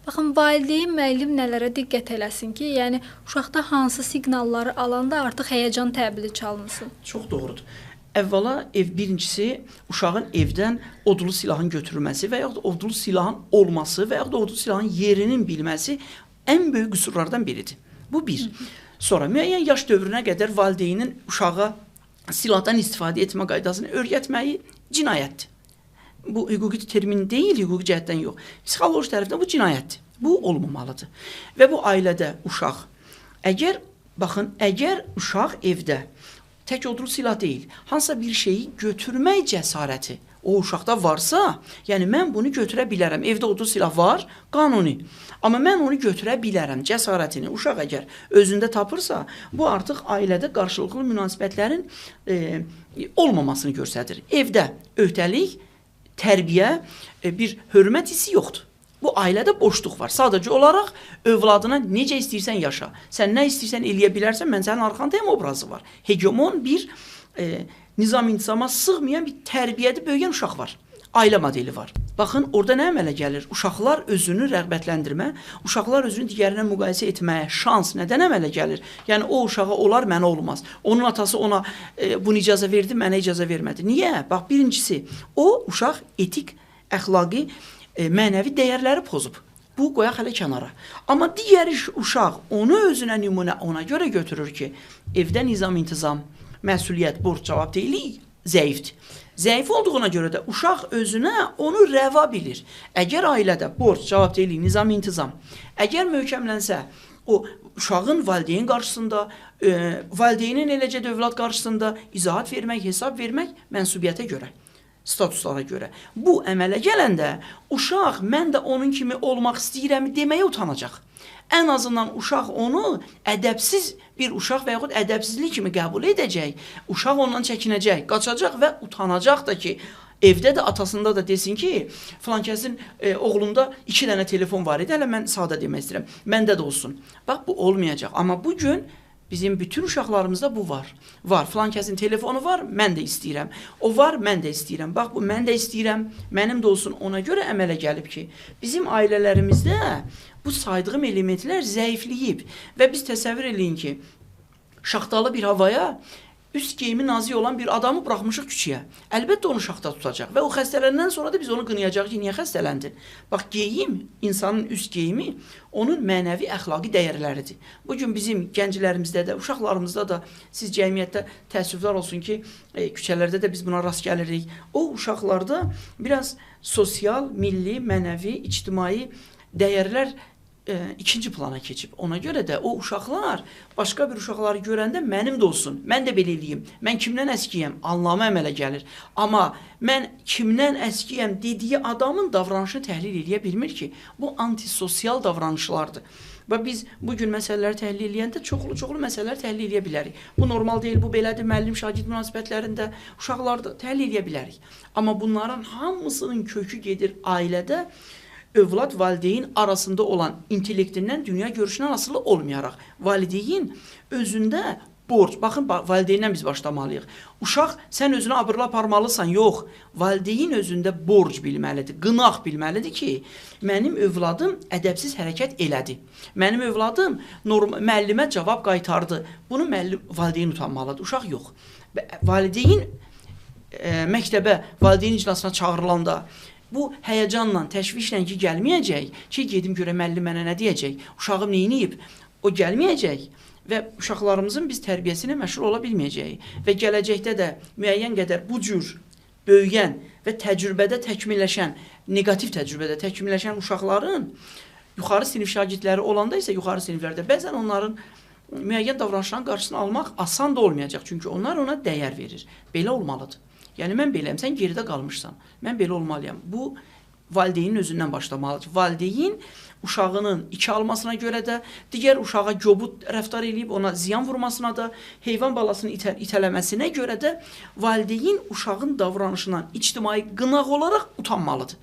Baxın, valideyn, müəllim nələrə diqqət eləsin ki, yəni uşaqda hansı siqnalları alanda artıq həyəcan təbili çalınsın? Çox doğrudur. Əvvəla birincisi uşağın evdən odlu silahın götürülməsi və yaxud da odlu silahın olması və yaxud da odlu silahın yerinin bilməsi ən böyük qüsurlardan biridir. Bu bir. Sonra müəyyən yaş dövrünə qədər valideynin uşağa silahdan istifadə etmə qaydasını öyrətməyi cinayətdir. Bu hüquqi termin deyil, hüquqi cəhətdən yox. Psixoloji tərəfdən bu cinayətdir. Bu olmamalıdır. Və bu ailədə uşaq, əgər uşaq evdə tək odlu silah deyil, hansısa bir şeyi götürmək cəsarəti o uşaqda varsa, yəni mən bunu götürə bilərəm. Evdə odlu silah var, qanuni. Amma mən onu götürə bilərəm cəsarətini uşaq əgər özündə tapırsa, bu artıq ailədə qarşılıqlı münasibətlərin olmamasını göstərir. Evdə öhdəlik, tərbiyə, bir hörmət hissi yoxdur. Bu ailədə boşluq var. Sadəcə olaraq övladına necə istəyirsən yaşa. Sən nə istəyirsən eləyə bilərsən, mən sənin arxandayım obrazı var. Hegemon bir nizam-intizama sığmayan bir tərbiyədə böyüyən uşaq var. Ailə modeli var. Baxın, orada nə əmələ gəlir? Uşaqlar özünü rəğbətləndirmə, uşaqlar özünü digərinə müqayisə etməyə şans nədən əmələ gəlir? Yəni, o uşağa olar, mənə olmaz. Onun atası ona bunu icazə verdi, mənə icazə vermədi. Niyə? Bax, birincisi, o uşaq etik, əxlaqi, mənəvi dəyərləri pozub. Bu, qoyaq hələ kənara. Amma digər uşaq onu özünə nümunə ona görə götürür ki, evdə nizam-intizam, məsuliyyət, borc, cavabdehlik zəifdir. Zəif olduğuna görə də uşaq özünə onu rəva bilir. Əgər ailədə borc, cavabdehlik, nizam-intizam, əgər möhkəmlənsə, o uşağın valideyn qarşısında, valideynin eləcə də övlad qarşısında izahat vermək, hesab vermək mənsubiyyətə görə, statuslara görə. Bu əmələ gələndə uşaq mən də onun kimi olmaq istəyirəm deməyə utanacaq. Ən azından uşaq onu ədəbsiz bir uşaq və yaxud ədəbsizlik kimi qəbul edəcək. Uşaq ondan çəkinəcək, qaçacaq və utanacaq da ki, evdə də atasında da desin ki, filan kəsin oğlunda 2 dənə telefon var idi, hələ mən sadə demək istəyirəm, məndə də olsun. Bax, bu olmayacaq. Amma bugün bizim bütün uşaqlarımızda bu var. Var, filan kəsin telefonu var, mən də istəyirəm. O var, mən də istəyirəm. Bax, bu mən də istəyirəm, mənim də olsun. Ona görə əmələ gəlib ki, bizim ailələrimizdə bu saydığım elementlər zəifləyib. Və biz təsəvvür eləyin ki, şaxtalı bir havaya üst geyimi nazik olan bir adamı buraxmışıq küçüyə. Əlbəttə onu şaxta tutacaq və o xəstələndən sonra da biz onu qınayacaq ki, niyə xəstələndin? Bax, geyim, insanın üst geyimi onun mənəvi əxlaqi dəyərləridir. Bugün bizim gənclərimizdə də, uşaqlarımızda da siz cəmiyyətdə təəssüflər olsun ki, küçələrdə də biz buna rast gəlirik. O uşaqlarda biraz sosial, milli, mənəvi, ictimai dəyərlər ikinci plana keçib. Ona görə də o uşaqlar başqa bir uşaqları görəndə mənim də olsun, mən də belə eləyim, mən kimdən əskiyəm, anlamı əmələ gəlir. Amma mən kimdən əskiyəm dediyi adamın davranışını təhlil edə bilmir ki, bu antisosial davranışlardır. Və biz bugün məsələləri təhlil eləyəndə çoxlu məsələləri təhlil edə bilərik. Bu normal deyil, bu belədir, müəllim-şagird münasibətlərində uşaqlarda təhlil edə bilərik. Amma bunların hamısının kökü gedir ailədə, övlad valideyn arasında olan intellektindən, dünya görüşündən asılı olmayaraq. Valideyn özündə borc, baxın, valideyndən biz başlamalıyıq. Uşaq, sən özünü abırla aparmalısan, yox. Valideyn özündə borc bilməlidir, qınaq bilməlidir ki, mənim övladım ədəbsiz hərəkət elədi. Mənim övladım müəllimə cavab qaytardı. Bunu valideyn utanmalıdır, uşaq yox. Valideyn məktəbə, valideyn iclasına çağırılanda, bu həyəcanla, təşvişlə ki, gəlməyəcək ki, gedim görə müəllim mənə nə deyəcək, uşağım neyniyib, o gəlməyəcək və uşaqlarımızın biz tərbiyəsinə məşğul ola bilməyəcəyik. Və gələcəkdə də müəyyən qədər bu cür böyüyən və təcrübədə təkmilləşən, negativ təcrübədə təkmilləşən uşaqların yuxarı sinif şagirdləri olanda isə yuxarı siniflərdə bəzən onların müəyyən davranışların qarşısını almaq asan da olmayacaq. Çünki onlar ona dəyər verir. Belə olmalıdır. Yəni, mən beləyəm, sən geridə qalmışsan, mən belə olmalıyam. Bu, valideynin özündən başlamalıdır. Valideyn uşağının 2 almasına görə də, digər uşağa kobud rəftar edib, ona ziyan vurmasına da, heyvan balasını itələməsinə görə də valideyn uşağın davranışından ictimai qınaq olaraq utanmalıdır.